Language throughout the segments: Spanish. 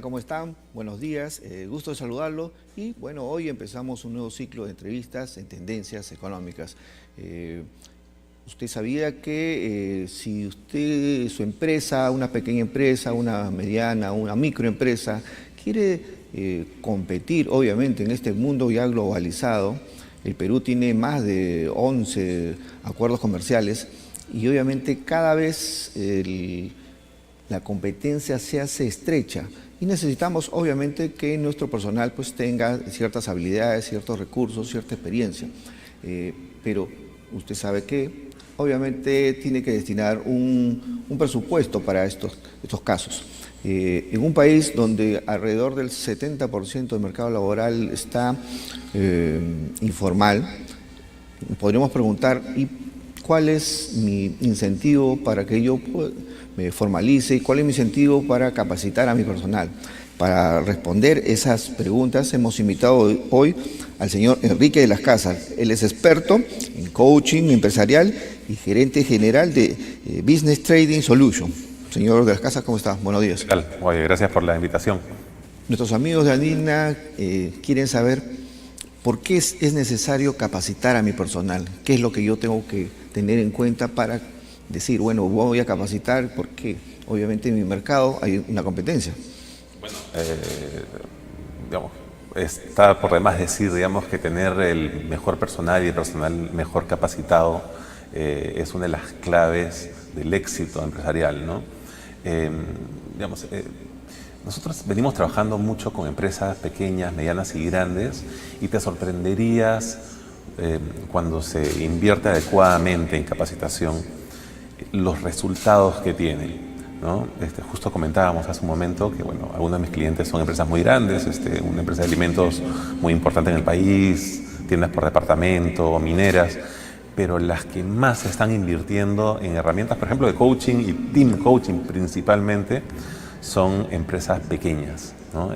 Andina, ¿cómo están? Buenos días, gusto de saludarlo. Y bueno, hoy empezamos un nuevo ciclo de entrevistas en tendencias económicas. ¿Usted sabía que si usted, su empresa, una pequeña empresa, una mediana, una microempresa, quiere competir, obviamente, en este mundo ya globalizado? El Perú tiene más de 11 acuerdos comerciales y obviamente cada vez la competencia se hace estrecha y necesitamos obviamente que nuestro personal pues tenga ciertas habilidades, ciertos recursos, cierta experiencia. Pero usted sabe que obviamente tiene que destinar un presupuesto para estos casos. En un país donde alrededor del 70% del mercado laboral está informal, podríamos preguntar, ¿y cuál es mi incentivo para que yo me formalice y cuál es mi incentivo para capacitar a mi personal? Para responder esas preguntas hemos invitado hoy al señor Enrique de las Casas. Él es experto en coaching empresarial y gerente general de Business Trading Solution. Señor de las Casas, ¿cómo está? Buenos días. ¿Qué tal? Oye, gracias por la invitación. Nuestros amigos de Andina quieren saber por qué es necesario capacitar a mi personal. ¿Qué es lo que yo tengo que tener en cuenta para decir, bueno, voy a capacitar? Porque obviamente en mi mercado hay una competencia. Bueno, digamos, está por demás decir, digamos, que tener el mejor personal y el personal mejor capacitado es una de las claves del éxito empresarial, ¿no? Digamos, nosotros venimos trabajando mucho con empresas pequeñas, medianas y grandes, y te sorprenderías cuando se invierte adecuadamente en capacitación los resultados que tienen, ¿no? Justo comentábamos hace un momento que bueno, algunos de mis clientes son empresas muy grandes, una empresa de alimentos muy importante en el país, tiendas por departamento, mineras, pero las que más están invirtiendo en herramientas, por ejemplo, de coaching y team coaching principalmente, son empresas pequeñas, ¿no?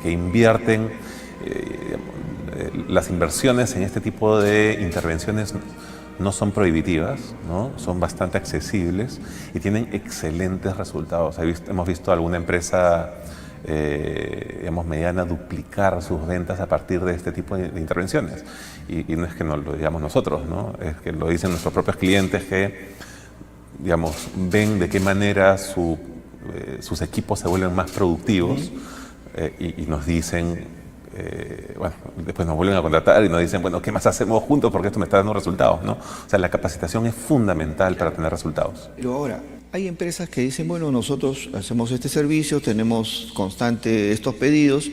Que invierten, las inversiones en este tipo de intervenciones no son prohibitivas, ¿no? Son bastante accesibles y tienen excelentes resultados. Hemos visto alguna empresa digamos, mediana duplicar sus ventas a partir de este tipo de intervenciones. Y no es que nos lo digamos nosotros, ¿no? Es que lo dicen nuestros propios clientes que, digamos, ven de qué manera sus equipos se vuelven más productivos y nos dicen, bueno, después nos vuelven a contratar y nos dicen, bueno, ¿qué más hacemos juntos? Porque esto me está dando resultados, ¿no? O sea, la capacitación es fundamental para tener resultados. Pero ahora, hay empresas que dicen, bueno, nosotros hacemos este servicio, tenemos constante estos pedidos,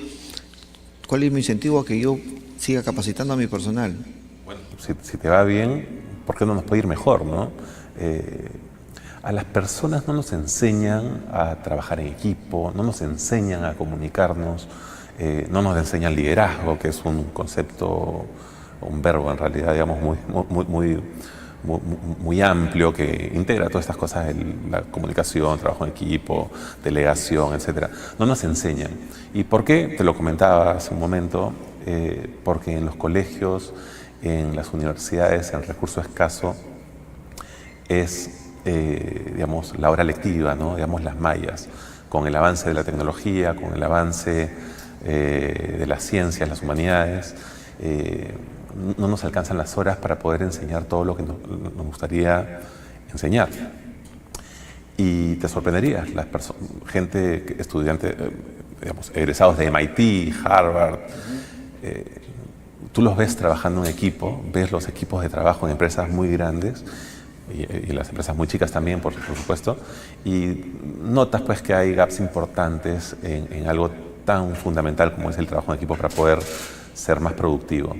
¿cuál es mi incentivo a que yo siga capacitando a mi personal? Bueno, si te va bien, ¿por qué no nos puede ir mejor, no? A las personas no nos enseñan a trabajar en equipo, no nos enseñan a comunicarnos, no nos enseñan liderazgo, que es un concepto, un verbo en realidad, digamos, muy amplio que integra todas estas cosas, la comunicación, trabajo en equipo, delegación, etc. No nos enseñan. ¿Y por qué? Te lo comentaba hace un momento, porque en los colegios, en las universidades, en recurso escaso, es, digamos, la hora lectiva, ¿no? Digamos, las mallas. Con el avance de la tecnología, con el avance de las ciencias, las humanidades, no nos alcanzan las horas para poder enseñar todo lo que nos gustaría enseñar. Y te sorprenderías, gente, estudiantes, digamos, egresados de MIT, Harvard, tú los ves trabajando en equipo, ves los equipos de trabajo en empresas muy grandes y las empresas muy chicas también, por supuesto, y notas pues que hay gaps importantes en algo tan fundamental como es el trabajo en equipo para poder ser más productivo.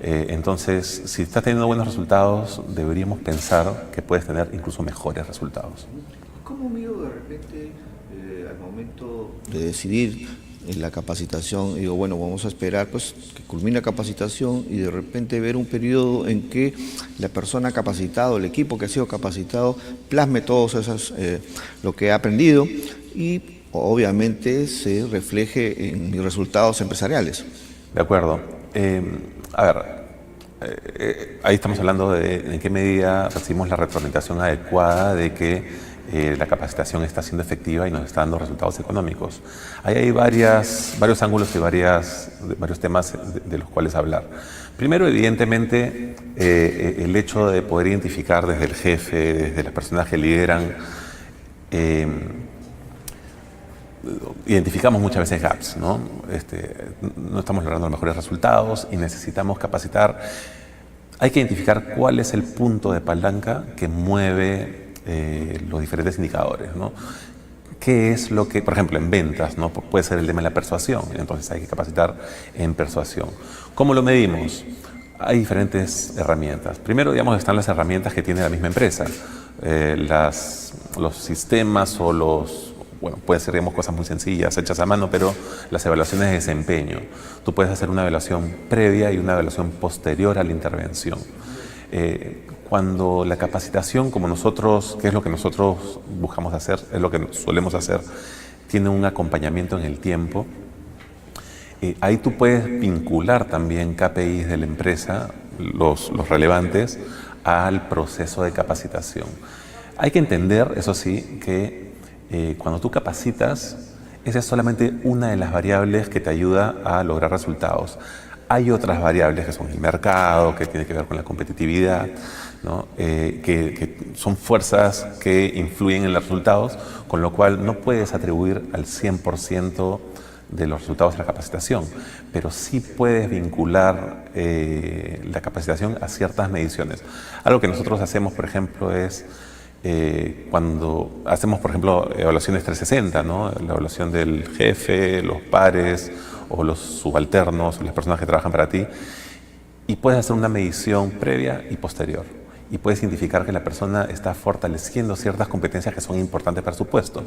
Entonces, si estás teniendo buenos resultados, deberíamos pensar que puedes tener incluso mejores resultados. ¿Cómo mido de repente al momento de decidir en la capacitación? Digo, bueno, vamos a esperar pues que culmine la capacitación y de repente ver un periodo en que la persona capacitada, el equipo que ha sido capacitado, plasme todos lo que ha aprendido y obviamente se refleje en mis resultados empresariales. De acuerdo. A ver, ahí estamos hablando de en qué medida recibimos la retroalimentación adecuada de que la capacitación está siendo efectiva y nos está dando resultados económicos. Ahí hay varios ángulos y varios temas de los cuales hablar. Primero, evidentemente, el hecho de poder identificar desde el jefe, desde las personas que lideran, identificamos muchas veces gaps, ¿no? No estamos logrando los mejores resultados y necesitamos capacitar. Hay que identificar cuál es el punto de palanca que mueve los diferentes indicadores, ¿no? ¿Qué es lo que, por ejemplo, en ventas, ¿no? Puede ser el tema de la persuasión, entonces hay que capacitar en persuasión. ¿Cómo lo medimos? Hay diferentes herramientas. Primero, digamos, están las herramientas que tiene la misma empresa. Los sistemas o bueno, puede ser, digamos, cosas muy sencillas, hechas a mano, pero las evaluaciones de desempeño. Tú puedes hacer una evaluación previa y una evaluación posterior a la intervención. Cuando la capacitación, como nosotros, que es lo que nosotros buscamos hacer, es lo que solemos hacer, tiene un acompañamiento en el tiempo, ahí tú puedes vincular también KPIs de la empresa, los relevantes, al proceso de capacitación. Hay que entender, eso sí, que cuando tú capacitas, esa es solamente una de las variables que te ayuda a lograr resultados. Hay otras variables que son el mercado, que tiene que ver con la competitividad, ¿no? Que son fuerzas que influyen en los resultados, con lo cual no puedes atribuir al 100% de los resultados de la capacitación, pero sí puedes vincular la capacitación a ciertas mediciones. Algo que nosotros hacemos, por ejemplo, es cuando hacemos, por ejemplo, evaluaciones 360, ¿no? La evaluación del jefe, los pares o los subalternos, las personas que trabajan para ti, y puedes hacer una medición previa y posterior. Y puedes identificar que la persona está fortaleciendo ciertas competencias que son importantes para su puesto.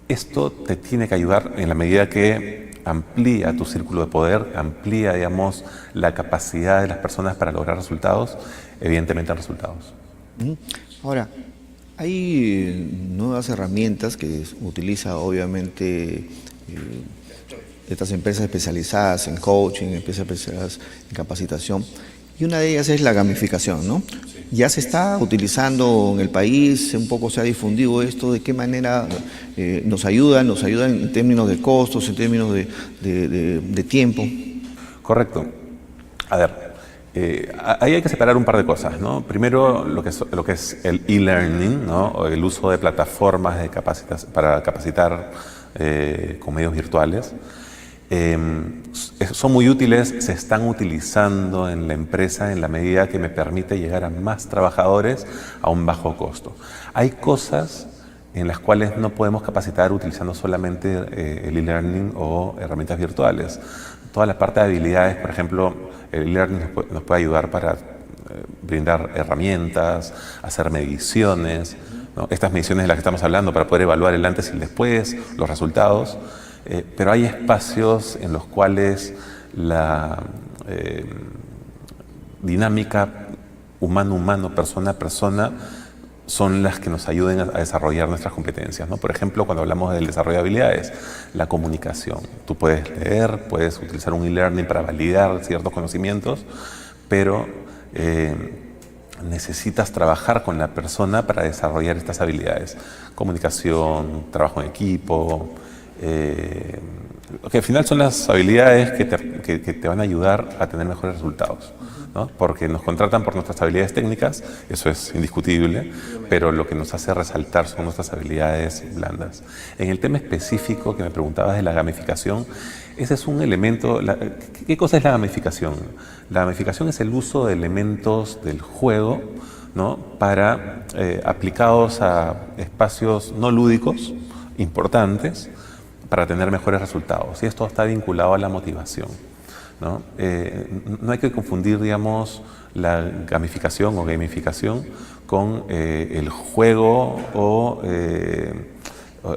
Esto te tiene que ayudar en la medida que amplía tu círculo de poder, amplía, digamos, la capacidad de las personas para lograr resultados, evidentemente resultados. Ahora, hay nuevas herramientas que utiliza obviamente estas empresas especializadas en coaching, empresas especializadas en capacitación, y una de ellas es la gamificación, ¿no? Ya se está utilizando en el país, un poco se ha difundido esto, ¿de qué manera nos ayuda en términos de costos, en términos de tiempo? Correcto. A ver, ahí hay que separar un par de cosas, ¿no? Primero, lo que es el e-learning, ¿no? O el uso de plataformas para capacitar con medios virtuales. Son muy útiles, se están utilizando en la empresa en la medida que me permite llegar a más trabajadores a un bajo costo. Hay cosas en las cuales no podemos capacitar utilizando solamente el e-learning o herramientas virtuales. Toda la parte de habilidades, por ejemplo, el e-learning nos puede ayudar para brindar herramientas, hacer mediciones, ¿no? Estas mediciones de las que estamos hablando para poder evaluar el antes y el después, los resultados. Pero hay espacios en los cuales la dinámica humano-humano, persona-persona, son las que nos ayuden a desarrollar nuestras competencias, ¿no? Por ejemplo, cuando hablamos del desarrollo de habilidades, la comunicación. Tú puedes leer, puedes utilizar un e-learning para validar ciertos conocimientos, pero necesitas trabajar con la persona para desarrollar estas habilidades. Comunicación, trabajo en equipo, que al final son las habilidades que te van a ayudar a tener mejores resultados, ¿no? Porque nos contratan por nuestras habilidades técnicas, eso es indiscutible, pero lo que nos hace resaltar son nuestras habilidades blandas. En el tema específico que me preguntabas de la gamificación, ese es un elemento. ¿Qué cosa es la gamificación? La gamificación es el uso de elementos del juego, ¿no? Para aplicados a espacios no lúdicos importantes, para tener mejores resultados. Y esto está vinculado a la motivación, ¿no? No hay que confundir, digamos, la gamificación o gamificación con el juego o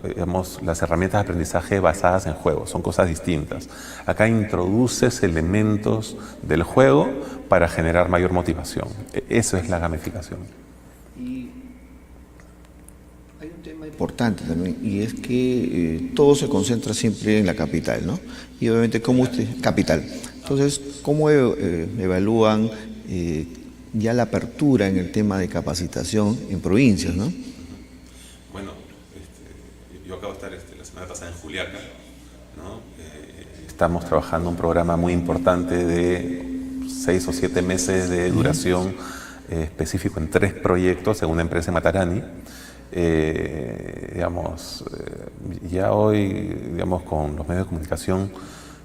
digamos, las herramientas de aprendizaje basadas en juegos. Son cosas distintas. Acá introduces elementos del juego para generar mayor motivación. Eso es la gamificación. Importante también, y es que todo se concentra siempre en la capital, ¿no? Y obviamente, ¿cómo usted? Capital. Entonces, ¿cómo evalúan ya la apertura en el tema de capacitación en provincias, ¿no? Bueno, yo acabo de estar la semana pasada en Juliaca, ¿no? Estamos trabajando un programa muy importante de 6 o 7 meses de duración específico en 3 proyectos en una empresa en Matarani. Ya hoy, digamos, con los medios de comunicación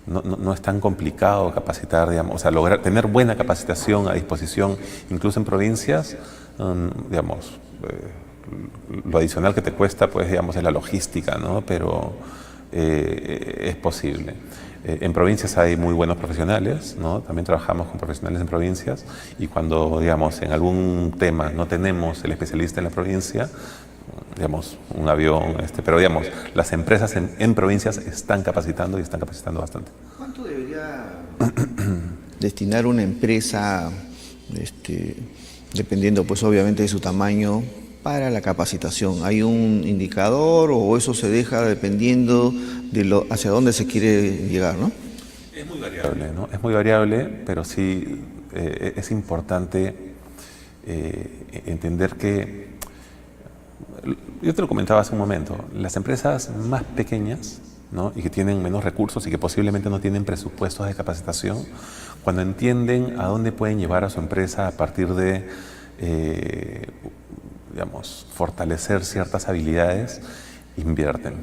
no es tan complicado capacitar, digamos, o sea, lograr tener buena capacitación a disposición, incluso en provincias, lo adicional que te cuesta, pues, digamos, es la logística, ¿no? Pero es posible. En provincias hay muy buenos profesionales, ¿no? También trabajamos con profesionales en provincias y cuando, digamos, en algún tema no tenemos el especialista en la provincia, digamos, un avión, pero digamos, las empresas en provincias están capacitando y están capacitando bastante. ¿Cuánto debería destinar una empresa, dependiendo pues obviamente de su tamaño, para la capacitación? ¿Hay un indicador o eso se deja dependiendo de hacia dónde se quiere llegar, ¿no? Es muy variable, ¿no? Es muy variable, pero sí es importante entender que, yo te lo comentaba hace un momento, las empresas más pequeñas, ¿no? Y que tienen menos recursos y que posiblemente no tienen presupuestos de capacitación, cuando entienden a dónde pueden llevar a su empresa a partir de fortalecer ciertas habilidades, invierten,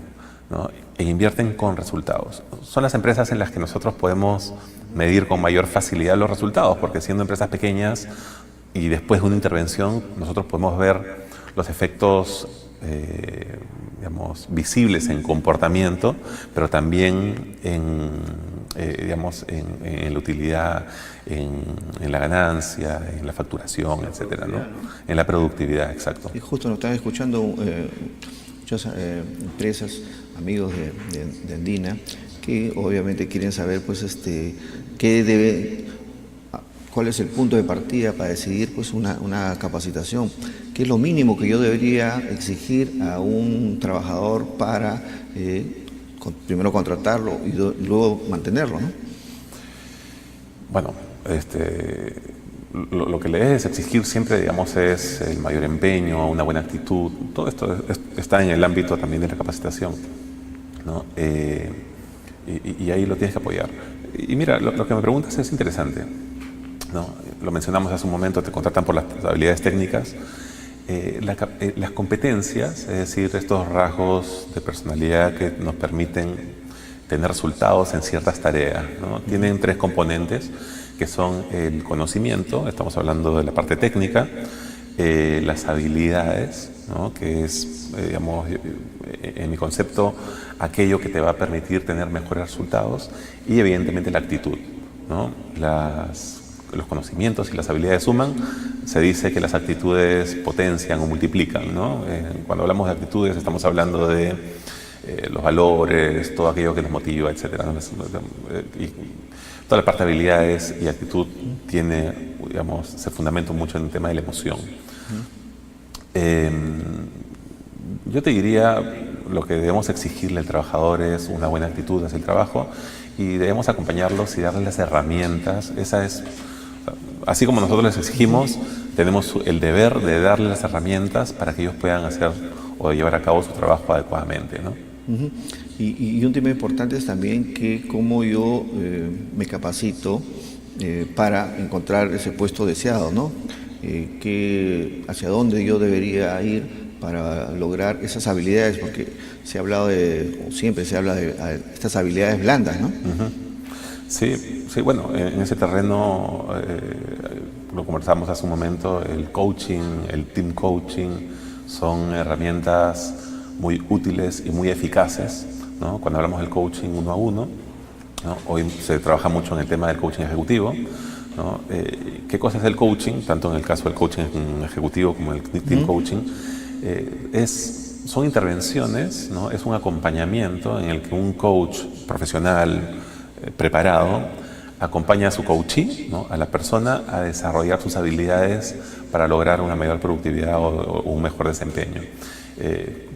¿no? E invierten con resultados. Son las empresas en las que nosotros podemos medir con mayor facilidad los resultados, porque siendo empresas pequeñas y después de una intervención, nosotros podemos ver los efectos visibles en comportamiento, pero también en la utilidad, en la ganancia, en la facturación, etcétera, ¿no? En la productividad, exacto. Y justo nos están escuchando muchas empresas, amigos de Andina, que obviamente quieren saber pues cuál es el punto de partida para decidir pues una capacitación. ¿Qué es lo mínimo que yo debería exigir a un trabajador para primero contratarlo y luego mantenerlo, ¿no? Bueno, lo que le es exigir siempre, digamos, es el mayor empeño, una buena actitud. Todo esto está en el ámbito también de la capacitación, ¿no? Y ahí lo tienes que apoyar. Y mira, lo que me preguntas es interesante, ¿no? Lo mencionamos hace un momento, te contratan por las habilidades técnicas. Las competencias, es decir, estos rasgos de personalidad que nos permiten tener resultados en ciertas tareas, ¿no? Tienen 3 componentes, que son el conocimiento, estamos hablando de la parte técnica, las habilidades, ¿no? Que es, en mi concepto, aquello que te va a permitir tener mejores resultados, y evidentemente la actitud, ¿no? Los conocimientos y las habilidades suman, se dice que las actitudes potencian o multiplican, ¿no? Cuando hablamos de actitudes estamos hablando de los valores, todo aquello que nos motiva, etcétera, ¿no? Y toda la parte de habilidades y actitud se fundamenta mucho en el tema de la emoción. Yo te diría, lo que debemos exigirle al trabajador es una buena actitud hacia el trabajo y debemos acompañarlos y darles las herramientas. Así como nosotros les exigimos, tenemos el deber de darles las herramientas para que ellos puedan hacer o llevar a cabo su trabajo adecuadamente, ¿no? Y un tema importante es también que cómo yo me capacito para encontrar ese puesto deseado, ¿no? Hacia dónde yo debería ir para lograr esas habilidades, porque siempre se habla de estas habilidades blandas, ¿no? Sí, bueno, en ese terreno lo conversamos hace un momento, el coaching, el team coaching son herramientas muy útiles y muy eficaces, ¿no? Cuando hablamos del coaching 1 a 1, ¿no? Hoy se trabaja mucho en el tema del coaching ejecutivo, ¿no? ¿Qué cosa es el coaching? Tanto en el caso del coaching ejecutivo como el team coaching, son intervenciones, ¿no? Es un acompañamiento en el que un coach profesional preparado acompaña a su coachee, ¿no? A la persona a desarrollar sus habilidades para lograr una mayor productividad o un mejor desempeño.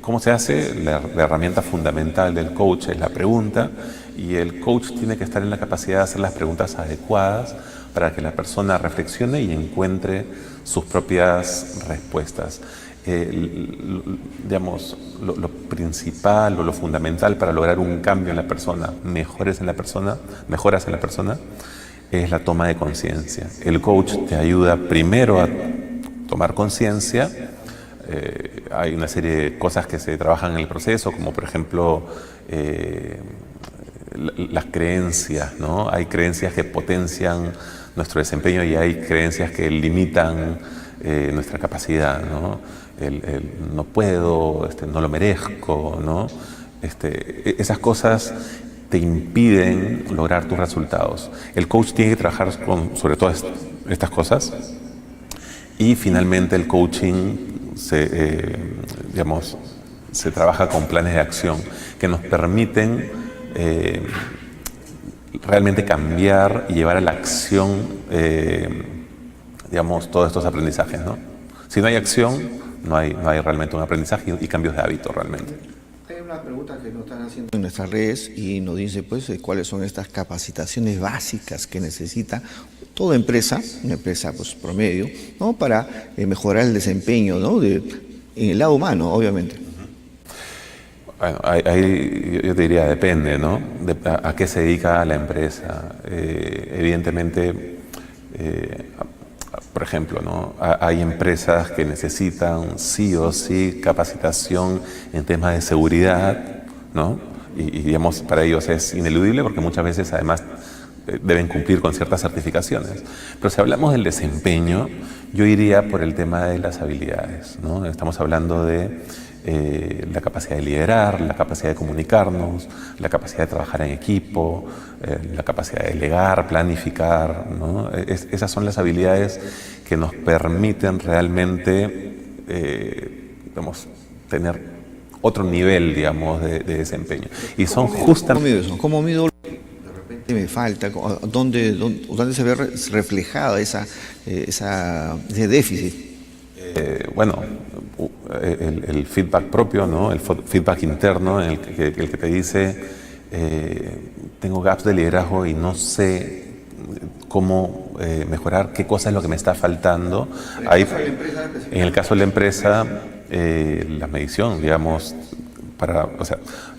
¿Cómo se hace? La herramienta fundamental del coach es la pregunta, y el coach tiene que estar en la capacidad de hacer las preguntas adecuadas para que la persona reflexione y encuentre sus propias respuestas. Digamos, lo principal o lo fundamental para lograr un cambio en la persona, mejoras en la persona, es la toma de conciencia. El coach te ayuda primero a tomar conciencia. Hay una serie de cosas que se trabajan en el proceso, como por ejemplo las creencias, ¿no? Hay creencias que potencian nuestro desempeño y hay creencias que limitan nuestra capacidad, ¿no? El no puedo, no lo merezco, ¿no? Esas cosas te impiden lograr tus resultados. El coach tiene que trabajar sobre todo estas cosas, y finalmente el coaching se trabaja con planes de acción que nos permiten realmente cambiar y llevar a la acción todos estos aprendizajes, ¿no? Si no hay acción, no hay realmente un aprendizaje y cambios de hábito realmente. Hay una pregunta que nos están haciendo en nuestras redes y nos dice pues cuáles son estas capacitaciones básicas que necesita toda empresa, una empresa pues promedio, ¿no? Para mejorar el desempeño, ¿no? En el lado humano, obviamente. Bueno, yo te diría, depende, ¿no? A qué se dedica la empresa. Evidentemente, por ejemplo, ¿no? Hay empresas que necesitan sí o sí capacitación en temas de seguridad, ¿no? Y digamos, para ellos es ineludible porque muchas veces además deben cumplir con ciertas certificaciones. Pero si hablamos del desempeño, yo iría por el tema de las habilidades, ¿no? Estamos hablando de la capacidad de liderar, la capacidad de comunicarnos, la capacidad de trabajar en equipo, la capacidad de delegar, planificar, ¿no? Esas son las habilidades que nos permiten realmente tener otro nivel, digamos, de desempeño. Y son justamente... ¿Cómo mido de repente me falta? ¿Dónde se ve reflejada ese déficit? Bueno, el feedback propio, ¿no? El feedback interno, el que te dice tengo gaps de liderazgo y no sé cómo mejorar, qué cosa es lo que me está faltando. Ahí, en el caso de la empresa, la medición, digamos,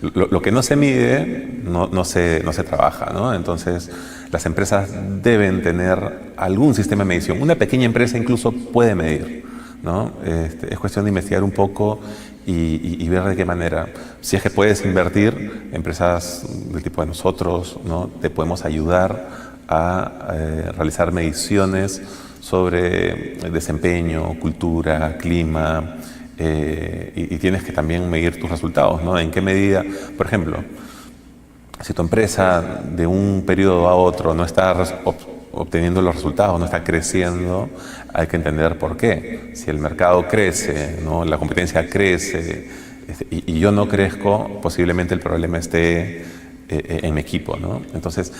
lo que no se mide no se trabaja, ¿no? Entonces, las empresas deben tener algún sistema de medición. Una pequeña empresa incluso puede medir, ¿no? Es cuestión de investigar un poco y ver de qué manera. Si es que puedes invertir, empresas del tipo de nosotros, ¿no? Te podemos ayudar a realizar mediciones sobre el desempeño, cultura, clima, y tienes que también medir tus resultados, ¿no? En qué medida, por ejemplo, si tu empresa de un periodo a otro no está obteniendo los resultados, no está creciendo, hay que entender por qué. Si el mercado crece, ¿no? La competencia crece y yo no crezco, posiblemente el problema esté en mi equipo, ¿no? Entonces,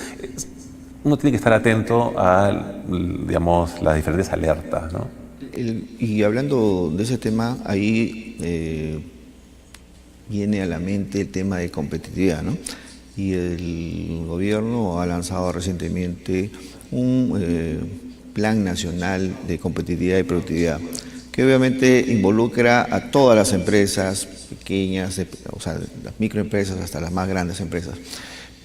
uno tiene que estar atento a, digamos, las diferentes alertas, ¿no? Y hablando de ese tema, ahí viene a la mente el tema de competitividad, ¿no? Y el gobierno ha lanzado recientemente un plan nacional de competitividad y productividad, que obviamente involucra a todas las empresas pequeñas, o sea, las microempresas hasta las más grandes empresas,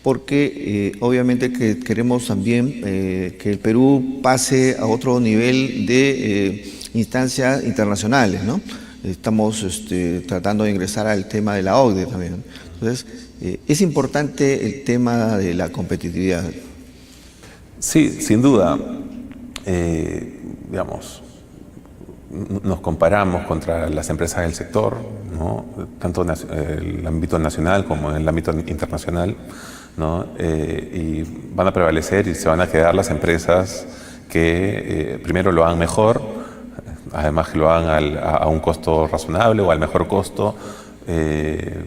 porque obviamente que queremos también que el Perú pase a otro nivel de instancias internacionales, ¿no? Estamos tratando de ingresar al tema de la OCDE también. Entonces, es importante el tema de la competitividad. Sí, sin duda. Digamos, nos comparamos contra las empresas del sector, ¿no? Tanto en el ámbito nacional como en el ámbito internacional, ¿no? Y van a prevalecer y se van a quedar las empresas que primero lo hagan mejor, además que lo hagan a un costo razonable o al mejor costo,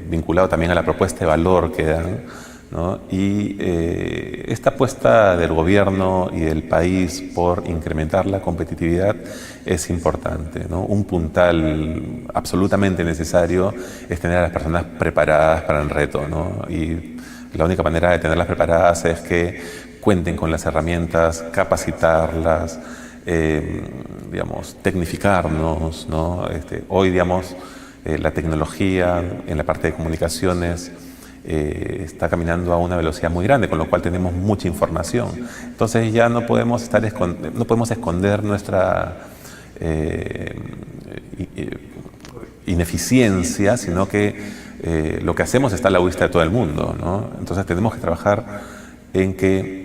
vinculado también a la propuesta de valor que dan, ¿no? Y esta apuesta del gobierno y del país por incrementar la competitividad es importante, ¿no? Un puntal absolutamente necesario es tener a las personas preparadas para el reto, ¿no? Y la única manera de tenerlas preparadas es que cuenten con las herramientas, capacitarlas, digamos, tecnificarnos, ¿no? Hoy, digamos, la tecnología en la parte de comunicaciones está caminando a una velocidad muy grande, con lo cual tenemos mucha información. Entonces ya no podemos esconder nuestra ineficiencia, sino que lo que hacemos está a la vista de todo el mundo, ¿no? Entonces tenemos que trabajar en que,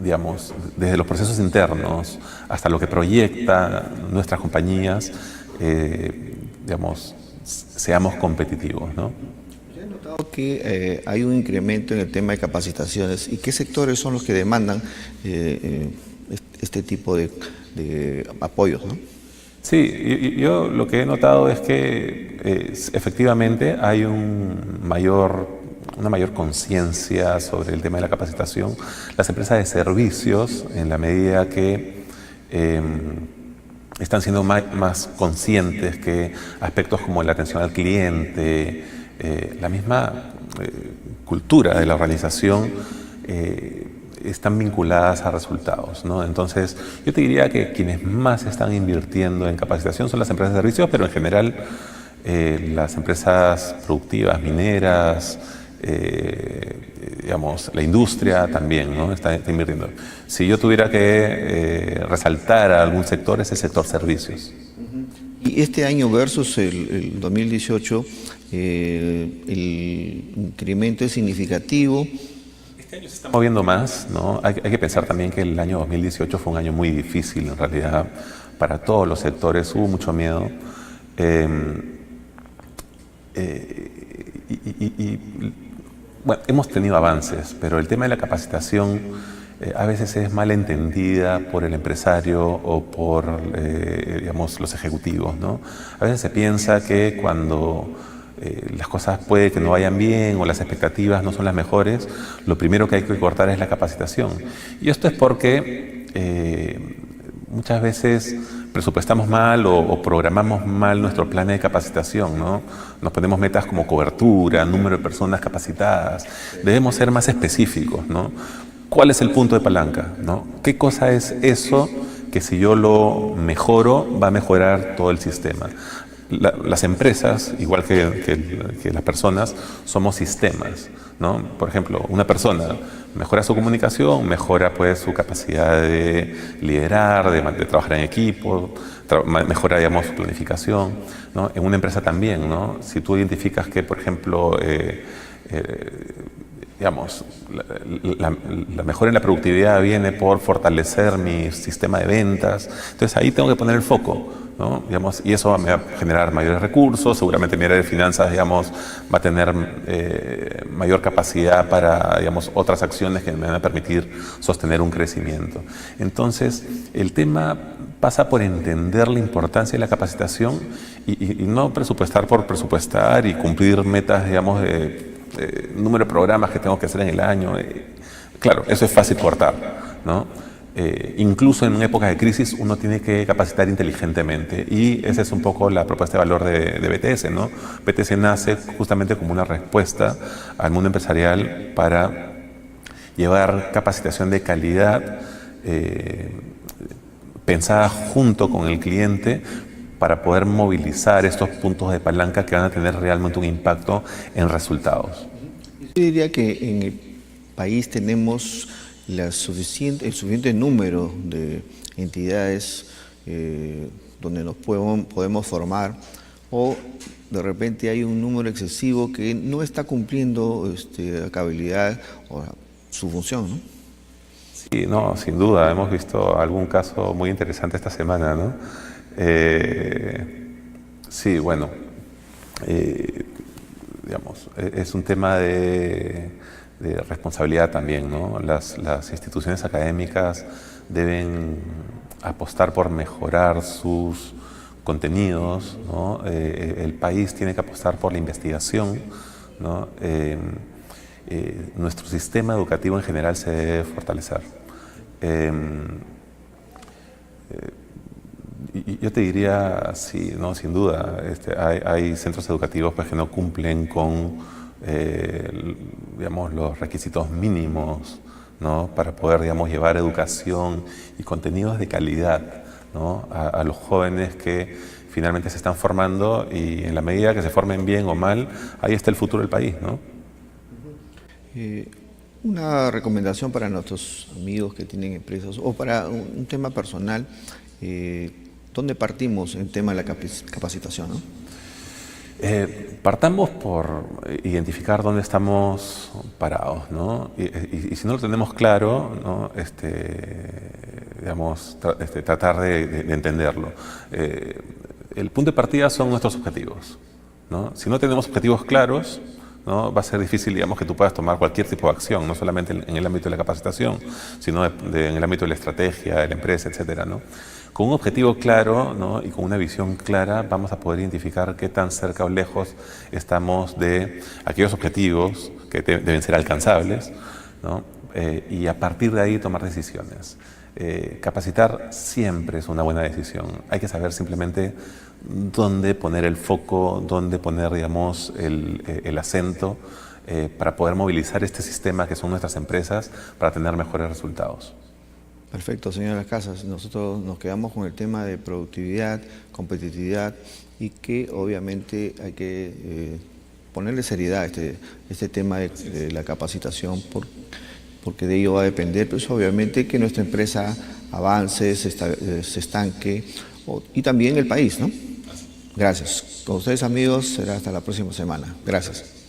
digamos, desde los procesos internos hasta lo que proyecta nuestras compañías, digamos, seamos competitivos, ¿no? Yo he notado que hay un incremento en el tema de capacitaciones. ¿Y qué sectores son los que demandan este tipo de apoyos, ¿no? Sí, yo lo que he notado es que efectivamente hay una mayor conciencia sobre el tema de la capacitación. Las empresas de servicios, en la medida que están siendo más conscientes que aspectos como la atención al cliente, la misma cultura de la organización, están vinculadas a resultados, ¿no? Entonces, yo te diría que quienes más están invirtiendo en capacitación son las empresas de servicios, pero en general las empresas productivas, mineras, digamos, la industria también, ¿no? Está invirtiendo. Si yo tuviera que resaltar a algún sector, es el sector servicios. Y este año versus el 2018, el incremento es significativo. Este año se está moviendo más, ¿no? Hay que pensar también que el año 2018 fue un año muy difícil, en realidad, para todos los sectores. Hubo mucho miedo. Bueno, hemos tenido avances, pero el tema de la capacitación a veces es mal entendida por el empresario o por, digamos, los ejecutivos, ¿no? A veces se piensa que cuando las cosas puede que no vayan bien o las expectativas no son las mejores, lo primero que hay que cortar es la capacitación. Y esto es porque muchas veces presupuestamos mal o programamos mal nuestro plan de capacitación, ¿no? Nos ponemos metas como cobertura, número de personas capacitadas. Debemos ser más específicos, ¿no? ¿Cuál es el punto de palanca, ¿no? ¿Qué cosa es eso que si yo lo mejoro va a mejorar todo el sistema? Las empresas, igual que las personas, somos sistemas, ¿no? Por ejemplo, una persona mejora su comunicación, mejora pues su capacidad de liderar, de trabajar en equipo, mejora, digamos, su planificación, ¿no? En una empresa también, ¿no? Si tú identificas que, por ejemplo, digamos, la mejora en la productividad viene por fortalecer mi sistema de ventas, entonces ahí tengo que poner el foco, ¿no? Digamos, y eso me va a generar mayores recursos, seguramente mi área de finanzas, digamos, va a tener mayor capacidad para, digamos, otras acciones que me van a permitir sostener un crecimiento. Entonces, el tema pasa por entender la importancia de la capacitación y no presupuestar por presupuestar y cumplir metas, digamos, de número de programas que tengo que hacer en el año. Claro, eso es fácil cortar, ¿no? Incluso en una época de crisis uno tiene que capacitar inteligentemente y esa es un poco la propuesta de valor de BTS, ¿no? BTS nace justamente como una respuesta al mundo empresarial para llevar capacitación de calidad pensada junto con el cliente para poder movilizar estos puntos de palanca que van a tener realmente un impacto en resultados. Yo diría que en el país tenemos el suficiente número de entidades donde nos podemos formar, o de repente hay un número excesivo que no está cumpliendo a cabalidad o su función, ¿no? Sí, no, sin duda. Hemos visto algún caso muy interesante esta semana, ¿no? Sí, bueno, digamos, es un tema de responsabilidad también, ¿no? Las instituciones académicas deben apostar por mejorar sus contenidos, ¿no? El país tiene que apostar por la investigación, ¿no? Nuestro sistema educativo en general se debe fortalecer. Yo te diría, sí, no, sin duda, hay centros educativos pues, que no cumplen con digamos, los requisitos mínimos, ¿no? Para poder, digamos, llevar educación y contenidos de calidad, ¿no? a los jóvenes que finalmente se están formando, y en la medida que se formen bien o mal, ahí está el futuro del país, ¿no? Una recomendación para nuestros amigos que tienen empresas o para un tema personal, ¿dónde partimos en el tema de la capacitación, ¿no? Partamos por identificar dónde estamos parados, ¿no? Y si no lo tenemos claro, ¿no? Digamos, tratar de entenderlo. El punto de partida son nuestros objetivos, ¿no? Si no tenemos objetivos claros, ¿no? Va a ser difícil, digamos, que tú puedas tomar cualquier tipo de acción, no solamente en el ámbito de la capacitación, sino en el ámbito de la estrategia, de la empresa, etcétera, ¿no? Con un objetivo claro, ¿no? Y con una visión clara, vamos a poder identificar qué tan cerca o lejos estamos de aquellos objetivos que deben ser alcanzables, ¿no? Y a partir de ahí tomar decisiones. Capacitar siempre es una buena decisión. Hay que saber simplemente dónde poner el foco, dónde poner, digamos, el acento para poder movilizar este sistema que son nuestras empresas para tener mejores resultados. Perfecto, señora Casas. Nosotros nos quedamos con el tema de productividad, competitividad, y que obviamente hay que ponerle seriedad a este tema de la capacitación, porque de ello va a depender, pues obviamente, que nuestra empresa avance, se estanque, y también el país, ¿no? Gracias. Con ustedes, amigos, será hasta la próxima semana. Gracias.